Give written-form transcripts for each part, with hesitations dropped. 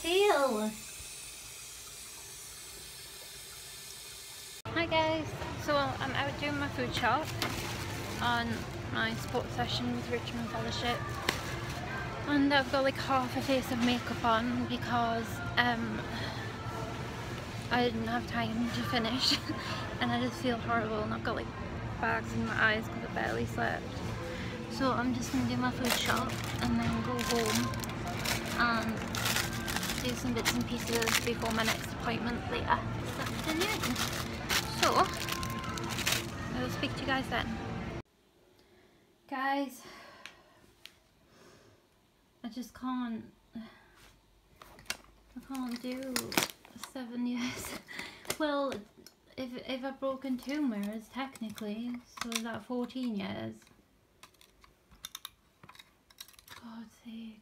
feel. Hi guys, so I'm out doing my food shop on my sports session with Richmond Fellowship, and I've got like half a face of makeup on because I didn't have time to finish and I just feel horrible, and I've got like bags in my eyes because I barely slept. So I'm just going to do my food shop and then go home and do some bits and pieces before my next appointment later this afternoon. So I will speak to you guys then. Guys, I just can't do 7 years. Well, if I've broken tumours technically, so is that 14 years? God's sake.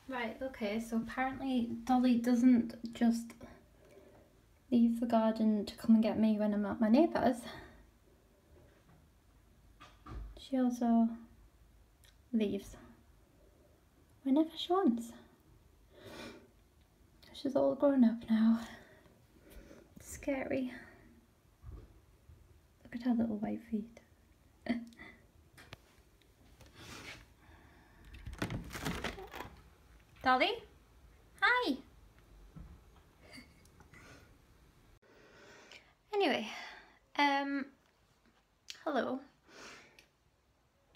Right, okay, so apparently Dolly doesn't just leave the garden to come and get me when I'm at my neighbour's. She also leaves whenever she wants. She's all grown up now. It's scary. Look at her little white feet. Dolly? Hi! Anyway, hello.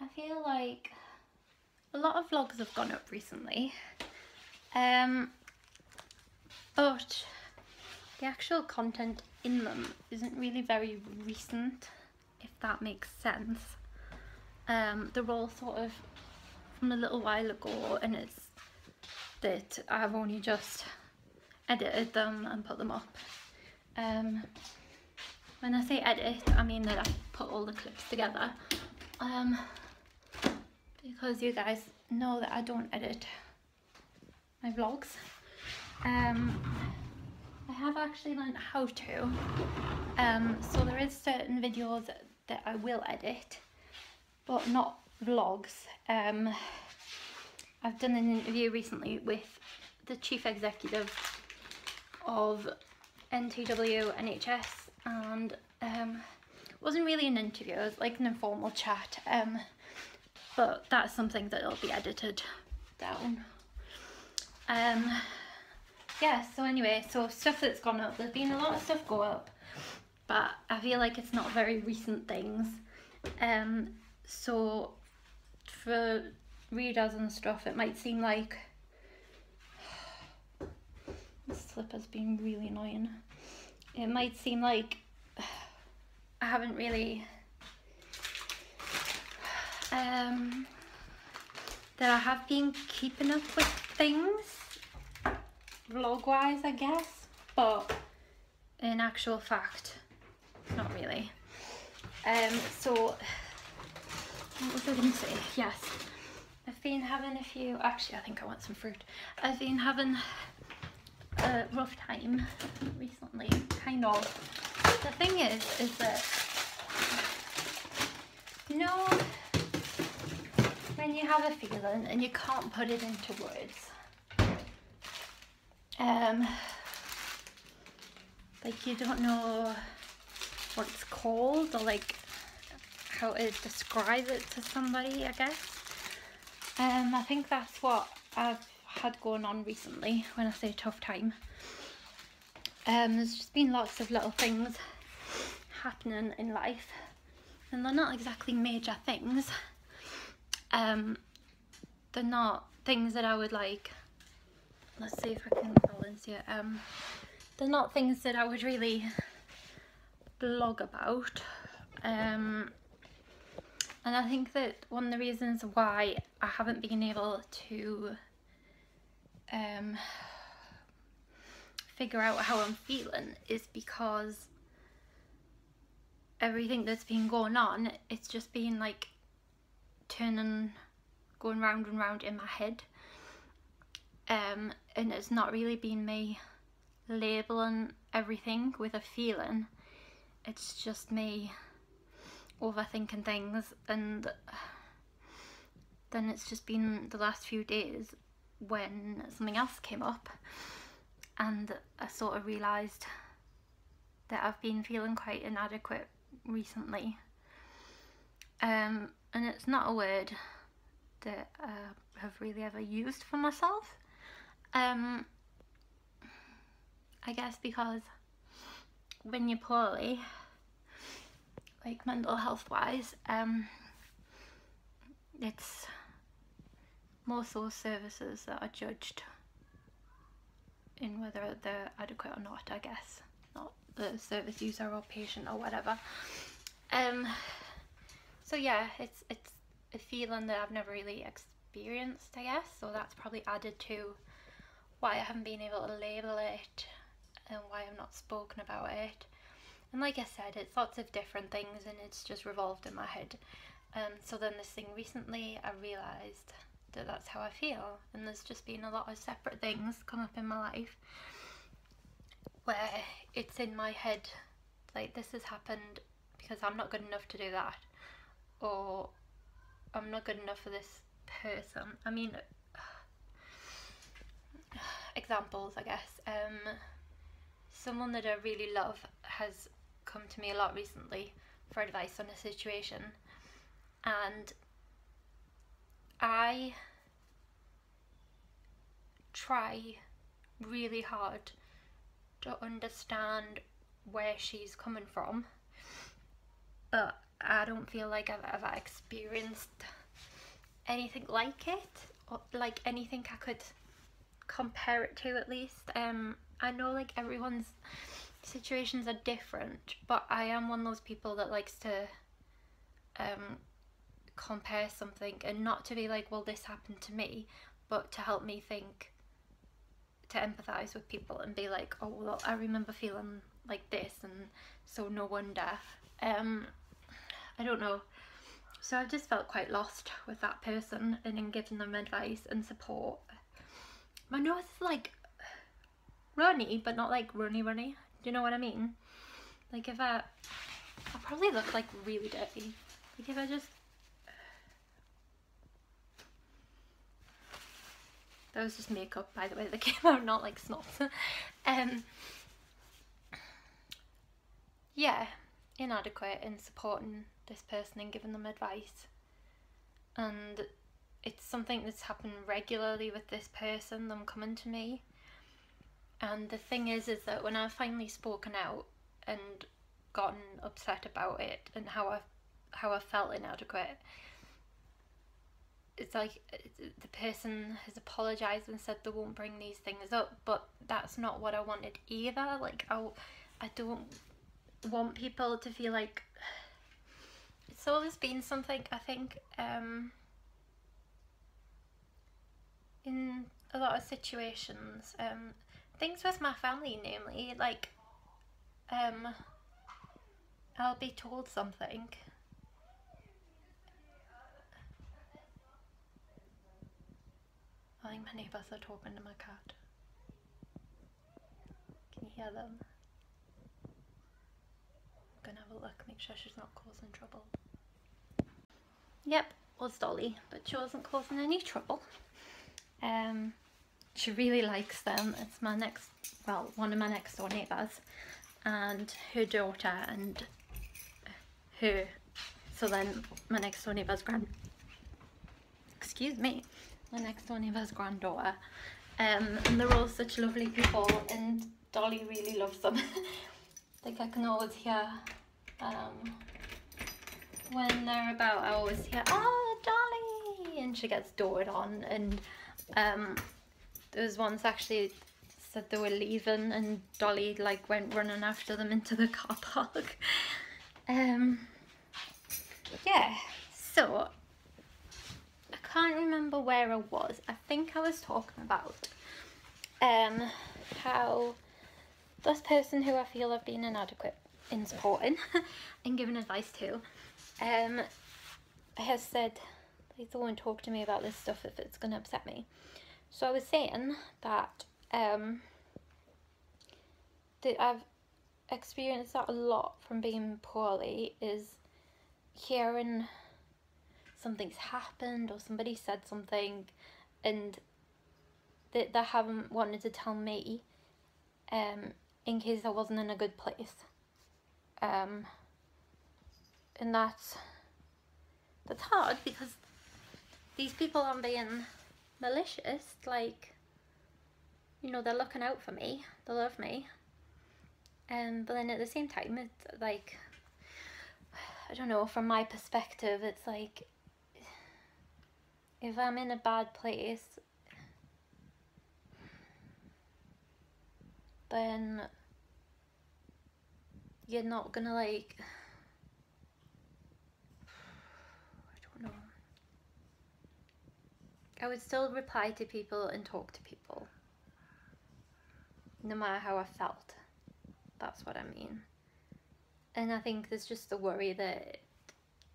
I feel like a lot of vlogs have gone up recently, but the actual content in them isn't really very recent, if that makes sense. They're all sort of from a little while ago, and it's that I've only just edited them and put them up. When I say edit, I mean that I put all the clips together, because you guys know that I don't edit my vlogs. I have actually learned how to, so there is certain videos that I will edit, but not vlogs. I've done an interview recently with the chief executive of NTW NHS, and it wasn't really an interview, it was like an informal chat, but that's something that'll be edited down. Yeah, so anyway, so stuff that's gone up, there's been a lot of stuff go up, but I feel like it's not very recent things. So for readers and stuff, it might seem like this slipper's been really annoying. It might seem like I haven't really that I have been keeping up with things vlog wise, I guess, but in actual fact not really. So what was I going to say? Yes, I've been having a few, actually I think I want some fruit. I've been having a rough time recently, kind of. The thing is that, you know, when you have a feeling and you can't put it into words, like you don't know what it's called, or like how to describe it to somebody, I guess. I think that's what I've had going on recently when I say tough time. There's just been lots of little things happening in life, and they're not exactly major things. They're not things that I would like, let's see if I can balance here. They're not things that I would really blog about. And I think that one of the reasons why I haven't been able to figure out how I'm feeling is because everything that's been going on, it's just been like going round and round in my head, and it's not really been me labeling everything with a feeling. It's just me overthinking things, and then it's just been the last few days when something else came up, and I sort of realised that I've been feeling quite inadequate recently. And it's not a word that I have really ever used for myself. I guess because when you're poorly, like mental health wise, it's more so services that are judged in whether they're adequate or not, I guess, not the service user or patient or whatever. So yeah, it's a feeling that I've never really experienced, I guess, so that's probably added to why I haven't been able to label it and why I've not spoken about it. And like I said, it's lots of different things and it's just revolved in my head. So then this thing recently, I realised that that's how I feel, and there's just been a lot of separate things come up in my life where it's in my head, like, this has happened because I'm not good enough to do that, or I'm not good enough for this person. I mean, examples, I guess. Someone that I really love has come to me a lot recently for advice on a situation, and I try really hard to understand where she's coming from, but I don't feel like I've ever experienced anything like it, or like anything I could compare it to, at least. I know like everyone's situations are different, but I am one of those people that likes to compare something, and not to be like, well, this happened to me, but to help me think, to empathise with people and be like, oh well, I remember feeling like this, and so no wonder. I don't know, so I've just felt quite lost with that person and in giving them advice and support. My nose is like runny, but not like runny. Do you know what I mean? Like if I probably look like really dirty. Like if I just, that was just makeup, by the way, that came out, not like snot. Yeah, inadequate in supporting this person and giving them advice, and it's something that's happened regularly with this person, them coming to me. And the thing is that when I've finally spoken out and gotten upset about it and how I felt inadequate, it's like the person has apologised and said they won't bring these things up, but that's not what I wanted either. Like I don't want people to feel like, it's always been something, I think, in a lot of situations, things with my family namely, like I'll be told something I think my neighbours are talking to my cat. Can you hear them? I'm gonna have a look, make sure she's not causing trouble. Yep, was Dolly, but she wasn't causing any trouble. She really likes them. It's my next, well, one of my next door neighbours, and her daughter and her. So then my next door neighbour's my next door neighbour's granddaughter. And they're all such lovely people, and Dolly really loves them. Like I can always hear when they're about, I always hear, oh Dolly, and she gets doted on. And there was once actually said they were leaving and Dolly like went running after them into the car park. Yeah, so I can't remember where I was. I think I was talking about how this person who I feel I've been inadequate in supporting and giving advice to has said they won't talk to me about this stuff if it's going to upset me. So I was saying that that I've experienced that a lot from being poorly, is hearing something's happened or somebody said something and that they haven't wanted to tell me, in case I wasn't in a good place. And that's hard, because these people aren't being malicious. Like, you know, they're looking out for me, they love me. But then at the same time, it's like, I don't know, from my perspective, it's like, if I'm in a bad place, then you're not gonna, like, I don't know. I would still reply to people and talk to people, no matter how I felt. That's what I mean. And I think there's just the worry that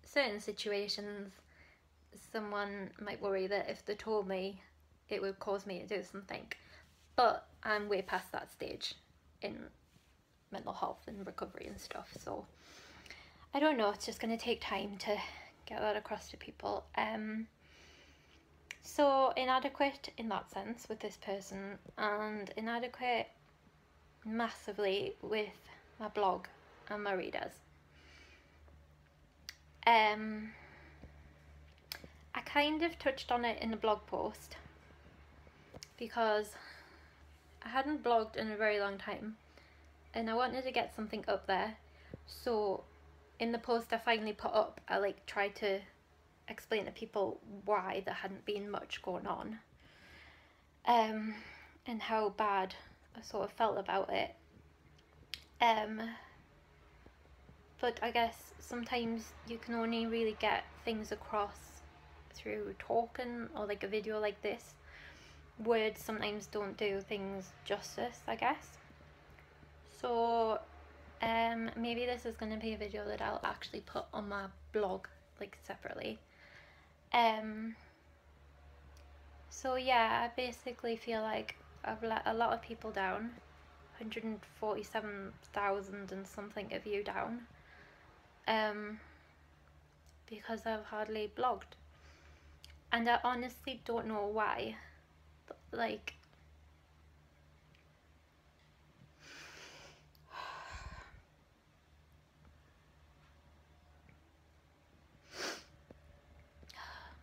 certain situations, someone might worry that if they told me, it would cause me to do something. But I'm way past that stage in mental health and recovery and stuff, so I don't know, it's just going to take time to get that across to people. So inadequate in that sense with this person, and inadequate massively with my blog and my readers. I kind of touched on it in the blog post, because I hadn't blogged in a very long time and I wanted to get something up there. So in the post I finally put up, I like tried to explain to people why there hadn't been much going on, and how bad I sort of felt about it. But I guess sometimes you can only really get things across through talking, or like a video like this. Words sometimes don't do things justice, I guess. So maybe this is going to be a video that I'll actually put on my blog, like, separately. So yeah, I basically feel like I've let a lot of people down. 147,000 and something of you down, because I've hardly blogged, and I honestly don't know why. Like,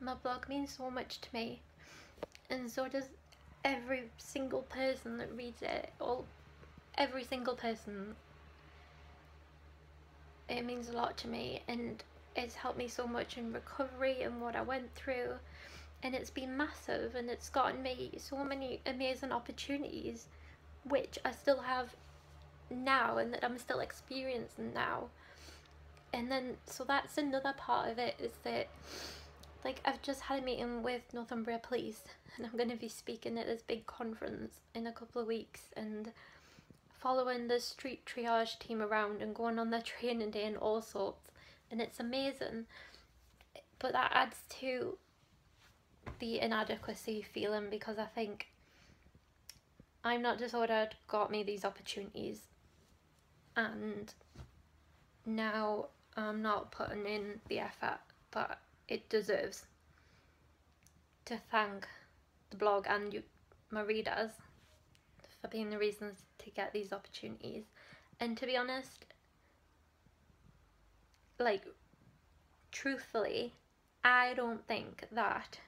my blog means so much to me, and so does every single person that reads it. Every single person. It means a lot to me, and it's helped me so much in recovery and what I went through, and it's been massive, and it's gotten me so many amazing opportunities which I still have now and that I'm still experiencing now. And then, so that's another part of it, is that, like, I've just had a meeting with Northumbria Police, and I'm going to be speaking at this big conference in a couple of weeks, and following the street triage team around and going on their training day and all sorts, and it's amazing. But that adds to the inadequacy feeling, because I think I'm not disordered got me these opportunities, and now I'm not putting in the effort that it deserves to thank the blog and you, my readers, for being the reasons to get these opportunities. And to be honest, like, truthfully, I don't think that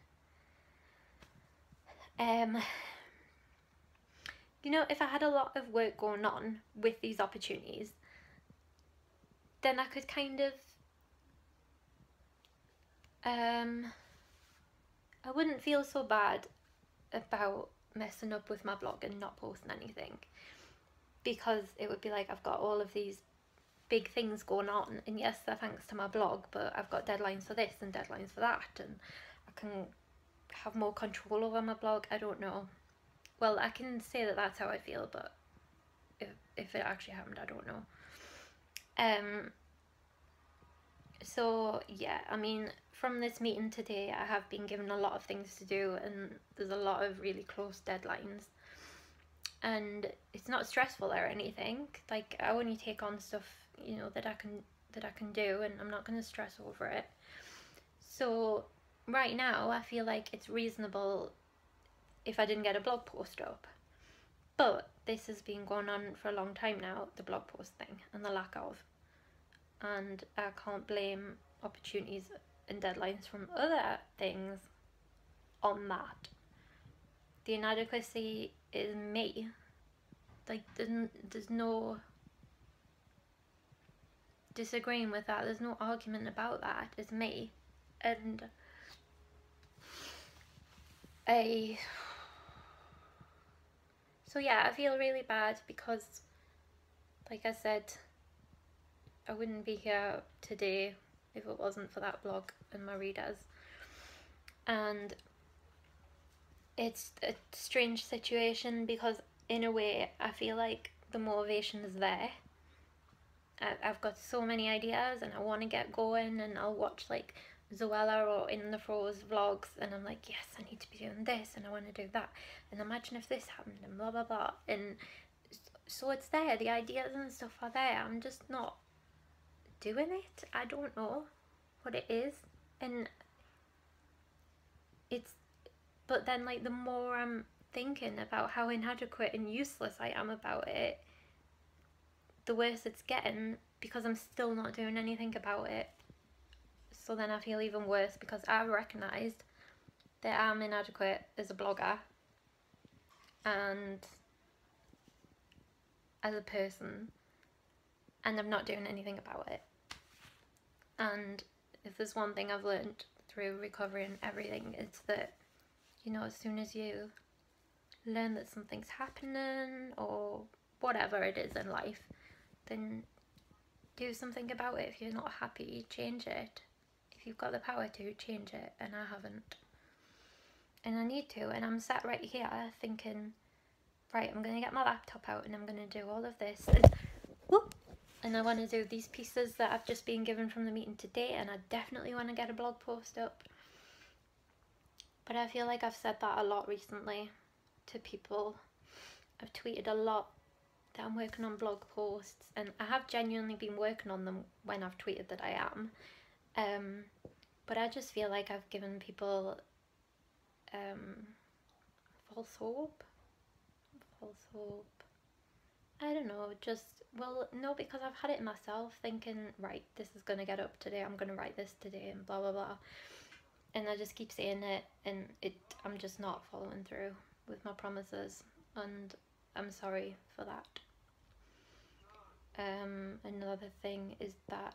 you know, if I had a lot of work going on with these opportunities, then I could kind of I wouldn't feel so bad about messing up with my blog and not posting anything, because it would be like, I've got all of these big things going on, and yes, they're thanks to my blog, but I've got deadlines for this and deadlines for that, and I can have more control over my blog. I don't know. Well, I can say that that's how I feel, but if it actually happened, I don't know. So yeah, I mean, from this meeting today, I have been given a lot of things to do, and there's a lot of really close deadlines, and it's not stressful or anything. Like, I only take on stuff, you know, that I can do, and I'm not going to stress over it. So right now I feel like it's reasonable if I didn't get a blog post up. But this has been going on for a long time now, the blog post thing and the lack of. And I can't blame opportunities and deadlines from other things on that. The inadequacy is me. Like, there's no disagreeing with that. There's no argument about that. It's me. And so yeah, I feel really bad because, like I said, I wouldn't be here today if it wasn't for that blog and my readers. And it's a strange situation because in a way I feel like the motivation is there. I've got so many ideas and I want to get going, and I'll watch like Zoella or In the Froze vlogs and I'm like, yes, I need to be doing this and I want to do that, and imagine if this happened and blah blah blah. And so it's there, the ideas and stuff are there, I'm just not doing it. I don't know what it is. And it's, but then like the more I'm thinking about how inadequate and useless I am about it, the worse it's getting, because I'm still not doing anything about it. So then I feel even worse because I've recognised that I'm inadequate as a blogger and as a person, and I'm not doing anything about it. And if there's one thing I've learned through recovery and everything, it's that, you know, as soon as you learn that something's happening or whatever it is in life, then do something about it. If you're not happy, change it. If you've got the power to, change it. And I haven't. And I need to. And I'm sat right here thinking, right, I'm going to get my laptop out and I'm going to do all of this. And, whoop, and I want to do these pieces that I've just been given from the meeting today. And I definitely want to get a blog post up. But I feel like I've said that a lot recently to people. I've tweeted a lot that I'm working on blog posts, and I have genuinely been working on them when I've tweeted that I am, but I just feel like I've given people false hope. I don't know, just, well, no, because I've had it myself thinking, right, this is going to get up today, I'm going to write this today and blah blah blah, and I just keep saying it, and I'm just not following through with my promises, and I'm sorry for that. Another thing is that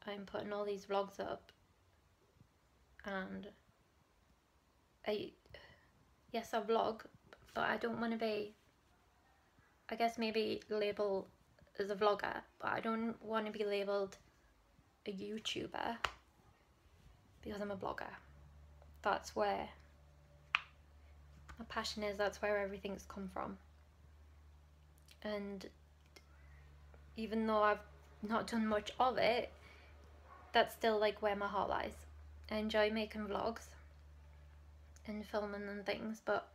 I'm putting all these vlogs up, and yes, I vlog, but I don't want to be, I guess maybe labelled as a vlogger, but I don't want to be labelled a YouTuber because I'm a blogger. That's where my passion is, that's where everything's come from. And even though I've not done much of it, that's still like where my heart lies. I enjoy making vlogs and filming and things, but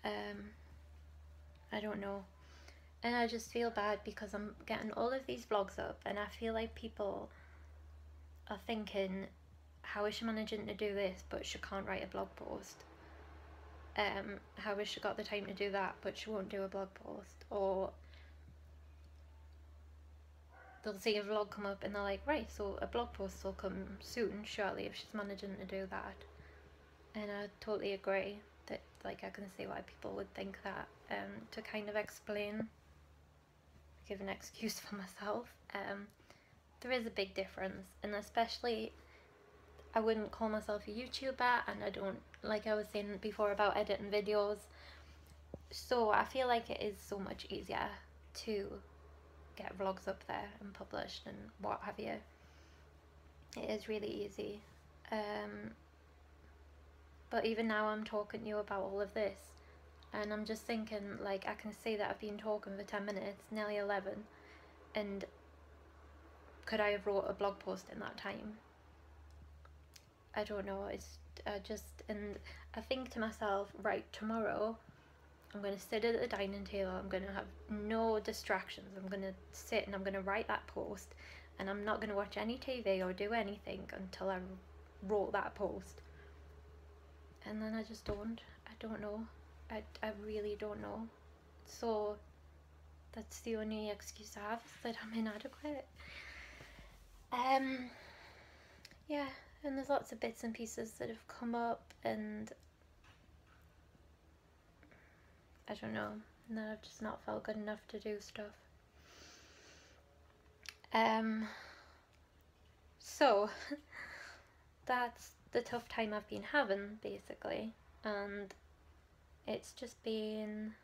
I don't know. And I just feel bad because I'm getting all of these vlogs up and I feel like people are thinking, how is she managing to do this but she can't write a blog post? How has she got the time to do that but she won't do a blog post? Or they'll see a vlog come up and they're like, right, so a blog post will come soon, surely, if she's managing to do that. And I totally agree that, like, I can see why people would think that. To kind of explain, give an excuse for myself, there is a big difference, and especially, I wouldn't call myself a YouTuber, and I don't, like I was saying before about editing videos, so I feel like it is so much easier to get vlogs up there and published and what have you. It is really easy. But even now I'm talking to you about all of this and I'm just thinking, like, I can see that I've been talking for 10 minutes, nearly 11, and could I have wrote a blog post in that time? I don't know. It's and I think to myself, right, tomorrow I'm going to sit at the dining table, I'm going to have no distractions, I'm going to sit and I'm going to write that post, and I'm not going to watch any TV or do anything until I wrote that post. And then I just don't know. I really don't know. So that's the only excuse I have, is that I'm inadequate. Yeah, and there's lots of bits and pieces that have come up, and I don't know, and that I've just not felt good enough to do stuff. So that's the tough time I've been having, basically, and it's just been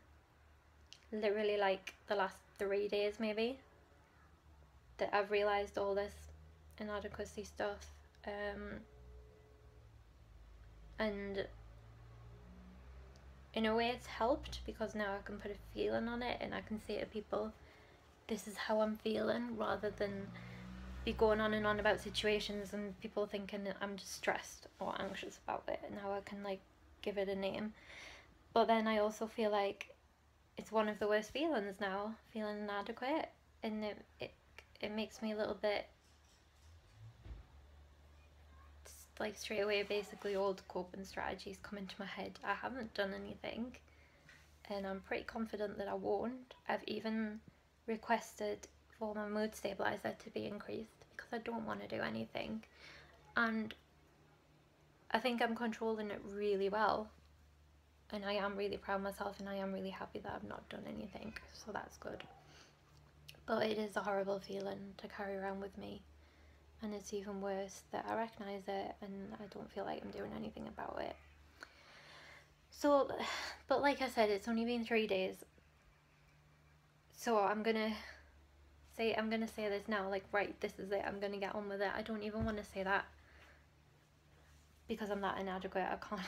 literally like the last 3 days maybe that I've realised all this inadequacy stuff, and in a way it's helped, because now I can put a feeling on it and I can say to people, this is how I'm feeling, rather than be going on and on about situations and people thinking that I'm just stressed or anxious about it. Now I can like give it a name. But then I also feel like it's one of the worst feelings now, feeling inadequate, and it makes me a little bit like straight away basically old coping strategies come into my head. I haven't done anything, and I'm pretty confident that I won't. I've even requested for my mood stabilizer to be increased because I don't want to do anything, and I think I'm controlling it really well, and I am really proud of myself, and I am really happy that I've not done anything, so that's good. But it is a horrible feeling to carry around with me, and it's even worse that I recognise it and I don't feel like I'm doing anything about it. So, but like I said, it's only been 3 days, so I'm gonna say this now, like, right, this is it, I'm gonna get on with it. I don't even want to say that because I'm that inadequate. I can't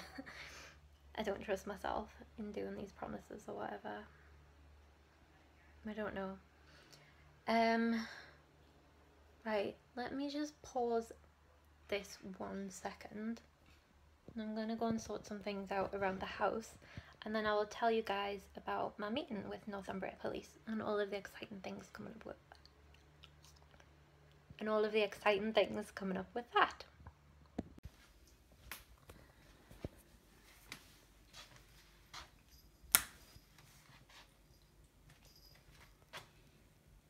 I don't trust myself in doing these promises or whatever. I don't know. Right, let me just pause this 1 second, and I'm gonna go and sort some things out around the house, and then I will tell you guys about my meeting with Northumbria Police and all of the exciting things coming up with that.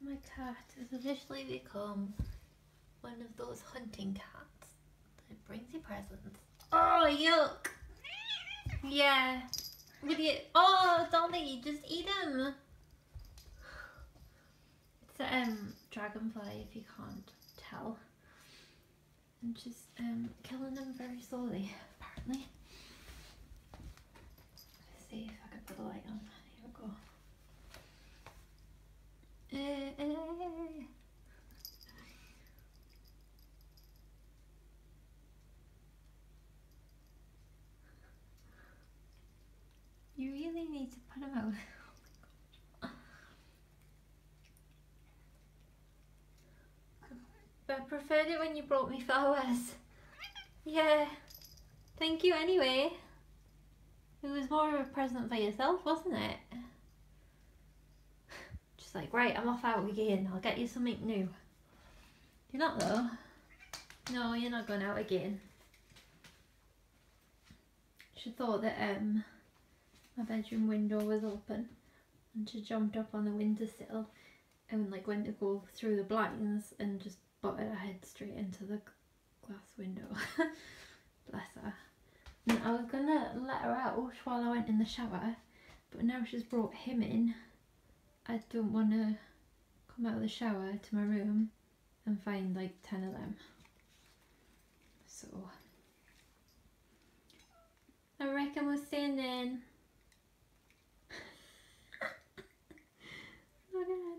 My cat has officially become one of those hunting cats that brings you presents. Oh, yuck! Yeah. Would you? Oh, Dolly, just eat them. It's a dragonfly, if you can't tell. And just killing them very slowly, apparently. Let's see if I can put the light on. Here we go. You really need to put them out. But I preferred it when you brought me flowers. Yeah. Thank you anyway. It was more of a present for yourself, wasn't it? Just like, right, I'm off out again. I'll get you something new. You're not though. No, you're not going out again. She thought that my bedroom window was open, and she jumped up on the windowsill and like went to go through the blinds and just butted her head straight into the glass window. Bless her. And I was gonna let her out while I went in the shower, but now she's brought him in, I don't want to come out of the shower to my room and find like 10 of them. So I reckon we're staying in. Look at her